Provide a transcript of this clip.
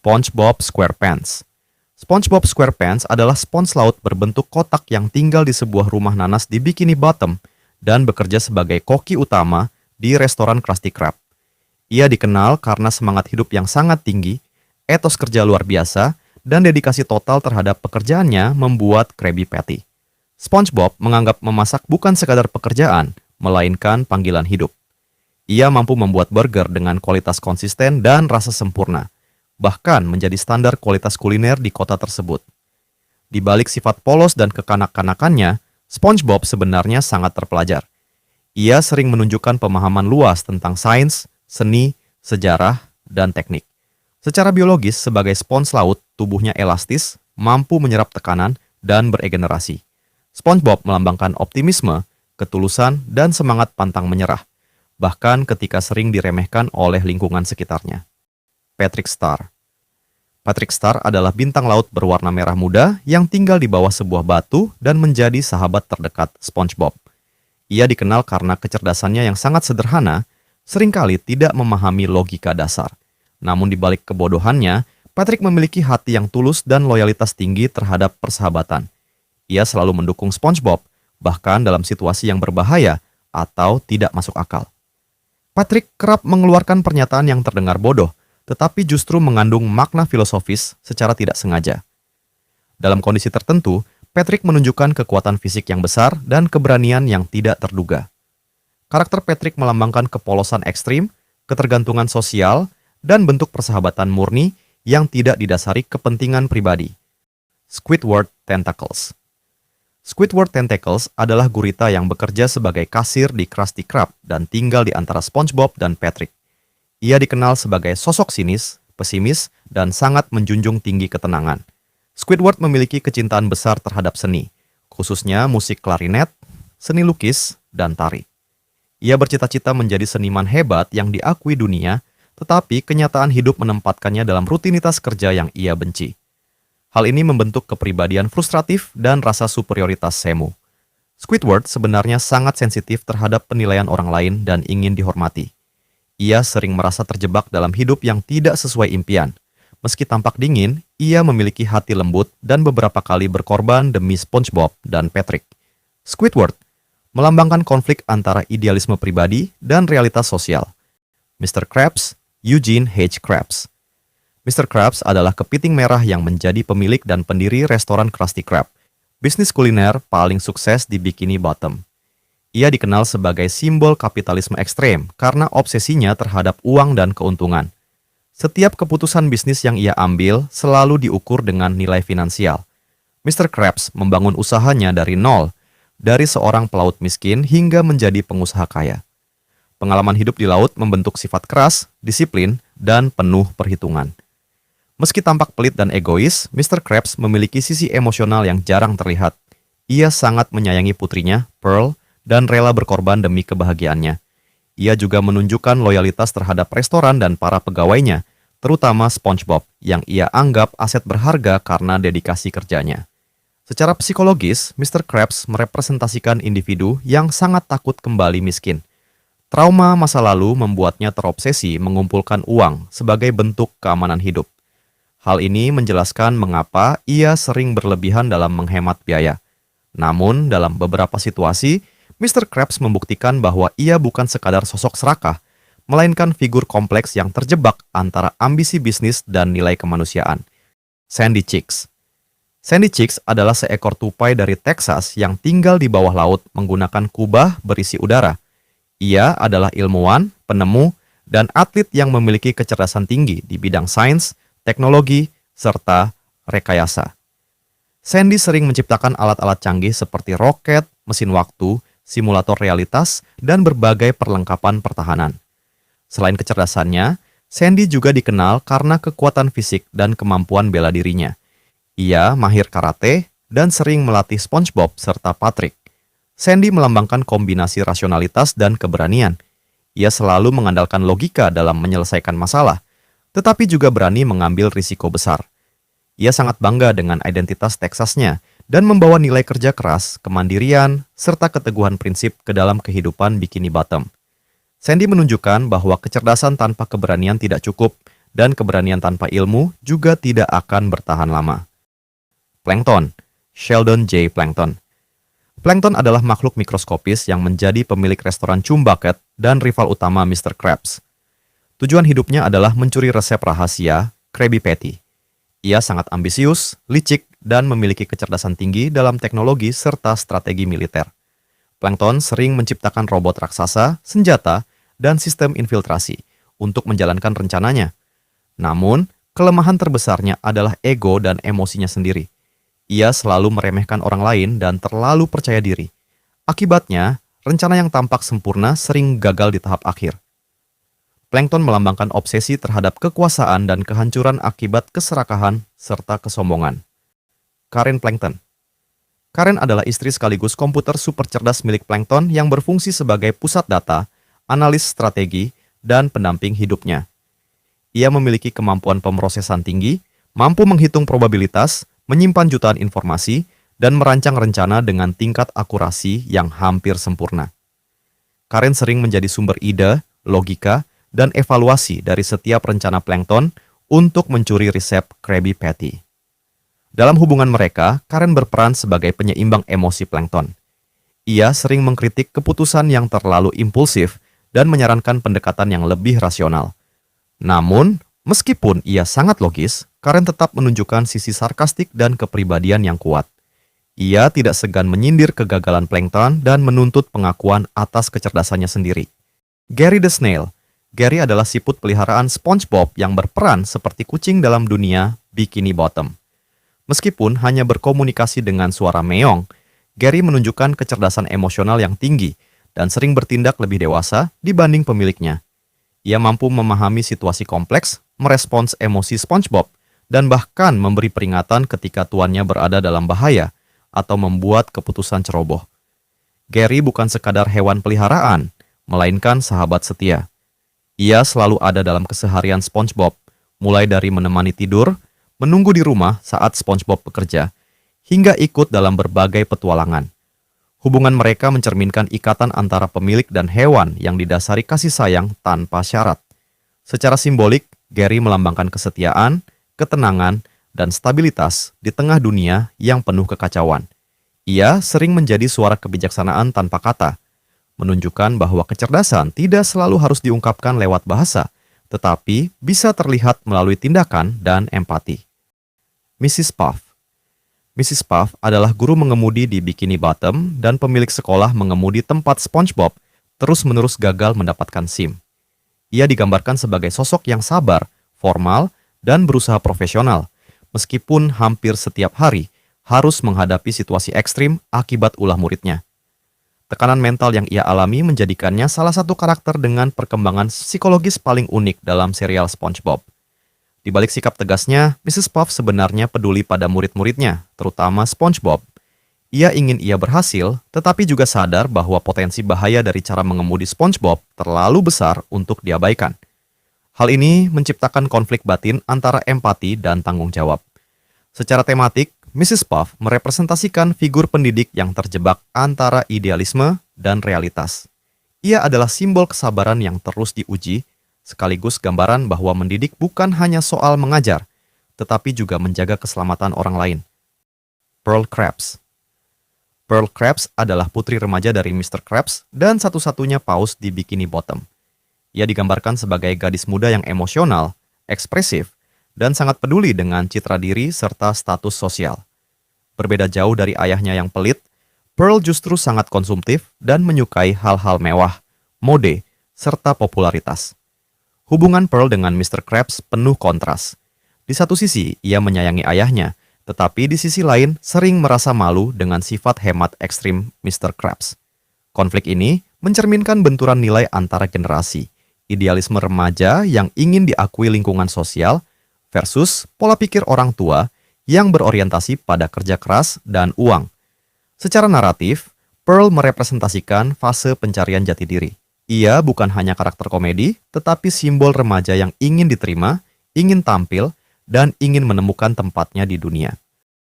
SpongeBob SquarePants. SpongeBob SquarePants adalah spons laut berbentuk kotak yang tinggal di sebuah rumah nanas di Bikini Bottom dan bekerja sebagai koki utama di restoran Krusty Krab. Ia dikenal karena semangat hidup yang sangat tinggi, etos kerja luar biasa, dan dedikasi total terhadap pekerjaannya membuat Krabby Patty. SpongeBob menganggap memasak bukan sekadar pekerjaan, melainkan panggilan hidup. Ia mampu membuat burger dengan kualitas konsisten dan rasa sempurna, bahkan menjadi standar kualitas kuliner di kota tersebut. Di balik sifat polos dan kekanak-kanakannya, SpongeBob sebenarnya sangat terpelajar. Ia sering menunjukkan pemahaman luas tentang sains, seni, sejarah, dan teknik. Secara biologis, sebagai spons laut, tubuhnya elastis, mampu menyerap tekanan, dan beregenerasi. SpongeBob melambangkan optimisme, ketulusan, dan semangat pantang menyerah, bahkan ketika sering diremehkan oleh lingkungan sekitarnya. Patrick Star. Patrick Star adalah bintang laut berwarna merah muda yang tinggal di bawah sebuah batu dan menjadi sahabat terdekat SpongeBob. Ia dikenal karena kecerdasannya yang sangat sederhana, seringkali tidak memahami logika dasar. Namun di balik kebodohannya, Patrick memiliki hati yang tulus dan loyalitas tinggi terhadap persahabatan. Ia selalu mendukung SpongeBob, bahkan dalam situasi yang berbahaya atau tidak masuk akal. Patrick kerap mengeluarkan pernyataan yang terdengar bodoh, tetapi justru mengandung makna filosofis secara tidak sengaja. Dalam kondisi tertentu, Patrick menunjukkan kekuatan fisik yang besar dan keberanian yang tidak terduga. Karakter Patrick melambangkan kepolosan ekstrim, ketergantungan sosial, dan bentuk persahabatan murni yang tidak didasari kepentingan pribadi. Squidward Tentacles. Squidward Tentacles adalah gurita yang bekerja sebagai kasir di Krusty Krab dan tinggal di antara SpongeBob dan Patrick. Ia dikenal sebagai sosok sinis, pesimis, dan sangat menjunjung tinggi ketenangan. Squidward memiliki kecintaan besar terhadap seni, khususnya musik klarinet, seni lukis, dan tari. Ia bercita-cita menjadi seniman hebat yang diakui dunia, tetapi kenyataan hidup menempatkannya dalam rutinitas kerja yang ia benci. Hal ini membentuk kepribadian frustratif dan rasa superioritas semu. Squidward sebenarnya sangat sensitif terhadap penilaian orang lain dan ingin dihormati. Ia sering merasa terjebak dalam hidup yang tidak sesuai impian. Meski tampak dingin, ia memiliki hati lembut dan beberapa kali berkorban demi SpongeBob dan Patrick. Squidward melambangkan konflik antara idealisme pribadi dan realitas sosial. Mr. Krabs, Eugene H. Krabs. Mr. Krabs adalah kepiting merah yang menjadi pemilik dan pendiri restoran Krusty Krab, bisnis kuliner paling sukses di Bikini Bottom. Ia dikenal sebagai simbol kapitalisme ekstrem karena obsesinya terhadap uang dan keuntungan. Setiap keputusan bisnis yang ia ambil selalu diukur dengan nilai finansial. Mr. Krabs membangun usahanya dari nol, dari seorang pelaut miskin hingga menjadi pengusaha kaya. Pengalaman hidup di laut membentuk sifat keras, disiplin, dan penuh perhitungan. Meski tampak pelit dan egois, Mr. Krabs memiliki sisi emosional yang jarang terlihat. Ia sangat menyayangi putrinya, Pearl, dan rela berkorban demi kebahagiaannya. Ia juga menunjukkan loyalitas terhadap restoran dan para pegawainya, terutama SpongeBob, yang ia anggap aset berharga karena dedikasi kerjanya. Secara psikologis, Mr. Krabs merepresentasikan individu yang sangat takut kembali miskin. Trauma masa lalu membuatnya terobsesi mengumpulkan uang sebagai bentuk keamanan hidup. Hal ini menjelaskan mengapa ia sering berlebihan dalam menghemat biaya. Namun, dalam beberapa situasi, Mr. Krabs membuktikan bahwa ia bukan sekadar sosok serakah, melainkan figur kompleks yang terjebak antara ambisi bisnis dan nilai kemanusiaan. Sandy Cheeks. Sandy Cheeks adalah seekor tupai dari Texas yang tinggal di bawah laut menggunakan kubah berisi udara. Ia adalah ilmuwan, penemu, dan atlet yang memiliki kecerdasan tinggi di bidang sains, teknologi, serta rekayasa. Sandy sering menciptakan alat-alat canggih seperti roket, mesin waktu, simulator realitas, dan berbagai perlengkapan pertahanan. Selain kecerdasannya, Sandy juga dikenal karena kekuatan fisik dan kemampuan bela dirinya. Ia mahir karate dan sering melatih SpongeBob serta Patrick. Sandy melambangkan kombinasi rasionalitas dan keberanian. Ia selalu mengandalkan logika dalam menyelesaikan masalah, tetapi juga berani mengambil risiko besar. Ia sangat bangga dengan identitas Texasnya dan membawa nilai kerja keras, kemandirian, serta keteguhan prinsip ke dalam kehidupan Bikini Bottom. Sandy menunjukkan bahwa kecerdasan tanpa keberanian tidak cukup dan keberanian tanpa ilmu juga tidak akan bertahan lama. Plankton, Sheldon J. Plankton. Plankton adalah makhluk mikroskopis yang menjadi pemilik restoran Chumbucket dan rival utama Mr. Krabs. Tujuan hidupnya adalah mencuri resep rahasia Krabby Patty. Ia sangat ambisius, licik, dan memiliki kecerdasan tinggi dalam teknologi serta strategi militer. Plankton sering menciptakan robot raksasa, senjata, dan sistem infiltrasi untuk menjalankan rencananya. Namun, kelemahan terbesarnya adalah ego dan emosinya sendiri. Ia selalu meremehkan orang lain dan terlalu percaya diri. Akibatnya, rencana yang tampak sempurna sering gagal di tahap akhir. Plankton melambangkan obsesi terhadap kekuasaan dan kehancuran akibat keserakahan serta kesombongan. Karen Plankton. Karen adalah istri sekaligus komputer super cerdas milik Plankton yang berfungsi sebagai pusat data, analis strategi, dan pendamping hidupnya. Ia memiliki kemampuan pemrosesan tinggi, mampu menghitung probabilitas, menyimpan jutaan informasi, dan merancang rencana dengan tingkat akurasi yang hampir sempurna. Karen sering menjadi sumber ide, logika, dan evaluasi dari setiap rencana Plankton untuk mencuri resep Krabby Patty. Dalam hubungan mereka, Karen berperan sebagai penyeimbang emosi Plankton. Ia sering mengkritik keputusan yang terlalu impulsif dan menyarankan pendekatan yang lebih rasional. Namun, meskipun ia sangat logis, Karen tetap menunjukkan sisi sarkastik dan kepribadian yang kuat. Ia tidak segan menyindir kegagalan Plankton dan menuntut pengakuan atas kecerdasannya sendiri. Gary the Snail. Gary adalah siput peliharaan SpongeBob yang berperan seperti kucing dalam dunia Bikini Bottom. Meskipun hanya berkomunikasi dengan suara meong, Gary menunjukkan kecerdasan emosional yang tinggi dan sering bertindak lebih dewasa dibanding pemiliknya. Ia mampu memahami situasi kompleks, merespons emosi SpongeBob, dan bahkan memberi peringatan ketika tuannya berada dalam bahaya atau membuat keputusan ceroboh. Gary bukan sekadar hewan peliharaan, melainkan sahabat setia. Ia selalu ada dalam keseharian SpongeBob, mulai dari menemani tidur, menunggu di rumah saat SpongeBob bekerja, hingga ikut dalam berbagai petualangan. Hubungan mereka mencerminkan ikatan antara pemilik dan hewan yang didasari kasih sayang tanpa syarat. Secara simbolik, Gary melambangkan kesetiaan, ketenangan, dan stabilitas di tengah dunia yang penuh kekacauan. Ia sering menjadi suara kebijaksanaan tanpa kata, menunjukkan bahwa kecerdasan tidak selalu harus diungkapkan lewat bahasa, tetapi bisa terlihat melalui tindakan dan empati. Mrs. Puff. Mrs. Puff adalah guru mengemudi di Bikini Bottom dan pemilik sekolah mengemudi tempat SpongeBob terus-menerus gagal mendapatkan SIM. Ia digambarkan sebagai sosok yang sabar, formal, dan berusaha profesional, meskipun hampir setiap hari harus menghadapi situasi ekstrim akibat ulah muridnya. Tekanan mental yang ia alami menjadikannya salah satu karakter dengan perkembangan psikologis paling unik dalam serial SpongeBob. Di balik sikap tegasnya, Mrs. Puff sebenarnya peduli pada murid-muridnya, terutama SpongeBob. Ia ingin ia berhasil, tetapi juga sadar bahwa potensi bahaya dari cara mengemudi SpongeBob terlalu besar untuk diabaikan. Hal ini menciptakan konflik batin antara empati dan tanggung jawab. Secara tematik, Mrs. Puff merepresentasikan figur pendidik yang terjebak antara idealisme dan realitas. Ia adalah simbol kesabaran yang terus diuji, sekaligus gambaran bahwa mendidik bukan hanya soal mengajar, tetapi juga menjaga keselamatan orang lain. Pearl Krabs. Pearl Krabs adalah putri remaja dari Mr. Krabs dan satu-satunya paus di Bikini Bottom. Ia digambarkan sebagai gadis muda yang emosional, ekspresif, dan sangat peduli dengan citra diri serta status sosial. Berbeda jauh dari ayahnya yang pelit, Pearl justru sangat konsumtif dan menyukai hal-hal mewah, mode, serta popularitas. Hubungan Pearl dengan Mr. Krabs penuh kontras. Di satu sisi, ia menyayangi ayahnya, tetapi di sisi lain sering merasa malu dengan sifat hemat ekstrim Mr. Krabs. Konflik ini mencerminkan benturan nilai antara generasi, idealisme remaja yang ingin diakui lingkungan sosial, versus pola pikir orang tua yang berorientasi pada kerja keras dan uang. Secara naratif, Pearl merepresentasikan fase pencarian jati diri. Ia bukan hanya karakter komedi, tetapi simbol remaja yang ingin diterima, ingin tampil, dan ingin menemukan tempatnya di dunia.